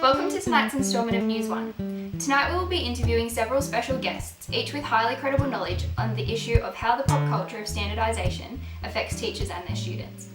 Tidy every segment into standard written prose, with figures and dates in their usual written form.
Welcome to tonight's instalment of News One. Tonight we will be interviewing several special guests, each with highly credible knowledge on the issue of how the pop culture of standardisation affects teachers and their students.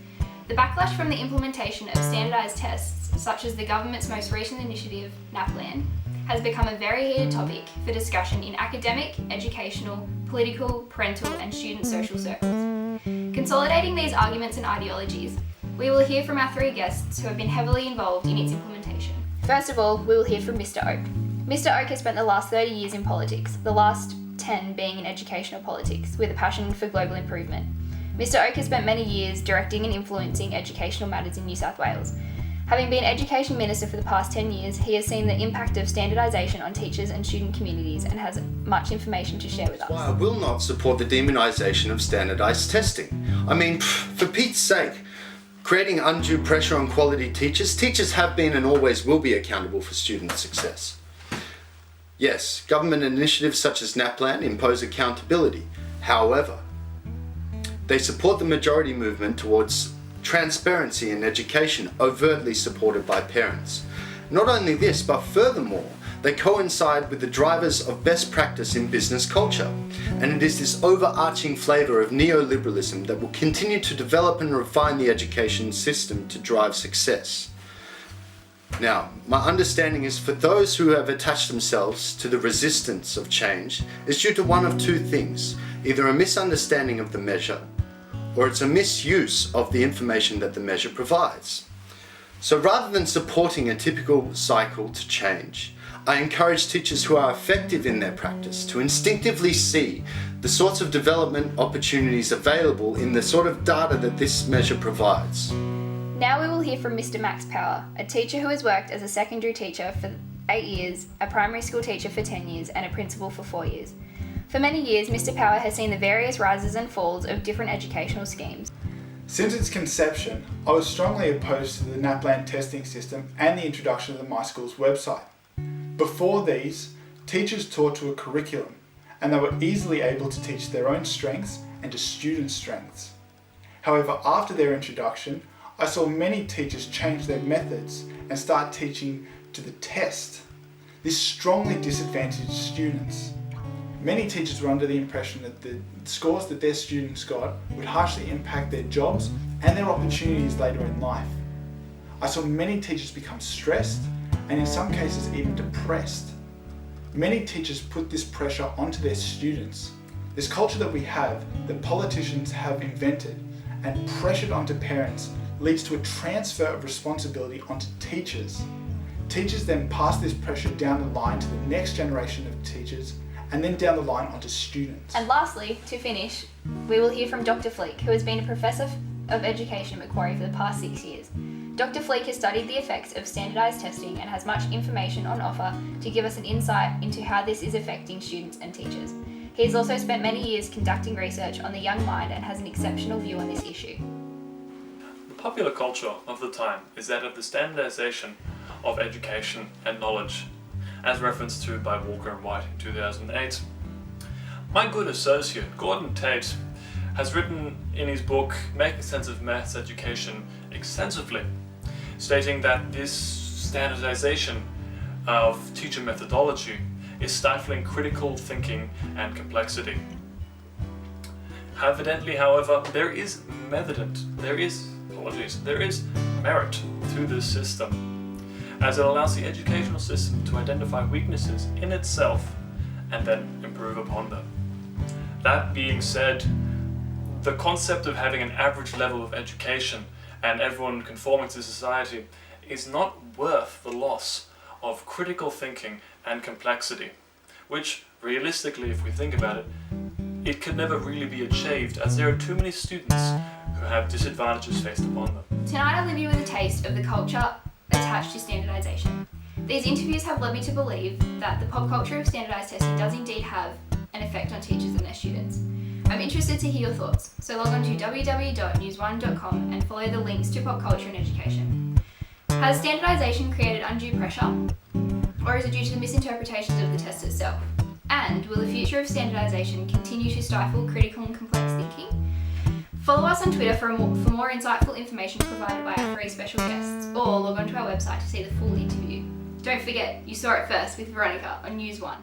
The backlash from the implementation of standardised tests, such as the government's most recent initiative, NAPLAN, has become a very heated topic for discussion in academic, educational, political, parental and student social circles. Consolidating these arguments and ideologies, we will hear from our three guests who have been heavily involved in its implementation. First of all, we will hear from Mr. Oak. Mr. Oak has spent the last 30 years in politics, the last 10 being in educational politics, with a passion for global improvement. Mr. Oak has spent many years directing and influencing educational matters in New South Wales. Having been Education Minister for the past 10 years, he has seen the impact of standardisation on teachers and student communities and has much information to share with us. Why I will not support the demonisation of standardised testing. I mean, for Pete's sake, creating undue pressure on quality teachers have been and always will be accountable for student success. Yes, government initiatives such as NAPLAN impose accountability. However, they support the majority movement towards transparency in education, overtly supported by parents. Not only this, but furthermore, they coincide with the drivers of best practice in business culture. And it is this overarching flavour of neoliberalism that will continue to develop and refine the education system to drive success. Now, my understanding is for those who have attached themselves to the resistance of change is due to one of two things, either a misunderstanding of the measure or it's a misuse of the information that the measure provides. So rather than supporting a typical cycle to change, I encourage teachers who are effective in their practice to instinctively see the sorts of development opportunities available in the sort of data that this measure provides. Now we will hear from Mr. Max Power, a teacher who has worked as a secondary teacher for 8 years, a primary school teacher for 10 years, and a principal for 4 years. For many years, Mr. Power has seen the various rises and falls of different educational schemes. Since its conception, I was strongly opposed to the NAPLAN testing system and the introduction of the My Schools website. Before these, teachers taught to a curriculum, and they were easily able to teach their own strengths and to students' strengths. However, after their introduction, I saw many teachers change their methods and start teaching to the test. This strongly disadvantaged students. Many teachers were under the impression that the scores that their students got would harshly impact their jobs and their opportunities later in life. I saw many teachers become stressed and in some cases even depressed. Many teachers put this pressure onto their students. This culture that we have, that politicians have invented and pressured onto parents, leads to a transfer of responsibility onto teachers. Teachers then pass this pressure down the line to the next generation of teachers and then down the line onto students. And lastly, to finish, we will hear from Dr. Fleek, who has been a Professor of Education at Macquarie for the past 6 years. Dr. Fleek has studied the effects of standardised testing and has much information on offer to give us an insight into how this is affecting students and teachers. He has also spent many years conducting research on the young mind and has an exceptional view on this issue. The popular culture of the time is that of the standardisation of education and knowledge, as referenced to by Walker and White in 2008. My good associate, Gordon Tate, has written in his book Making Sense of Maths Education extensively, stating that this standardization of teacher methodology is stifling critical thinking and complexity. Evidently, however, there is merit to this system, as it allows the educational system to identify weaknesses in itself and then improve upon them. That being said, the concept of having an average level of education and everyone conforming to society is not worth the loss of critical thinking and complexity, which realistically, if we think about it, it can never really be achieved as there are too many students who have disadvantages faced upon them. Tonight I'll leave you with a taste of the culture attached to standardisation. These interviews have led me to believe that the pop culture of standardised testing does indeed have an effect on teachers and their students. I'm interested to hear your thoughts, so log on to www.newsone.com and follow the links to pop culture and education. Has standardisation created undue pressure, or is it due to the misinterpretations of the test itself? And will the future of standardisation continue to stifle critical and complex thinking? Follow us on Twitter for more insightful information provided by our three special guests, or log on to our website to see the full interview. Don't forget, you saw it first with Veronica on News 1.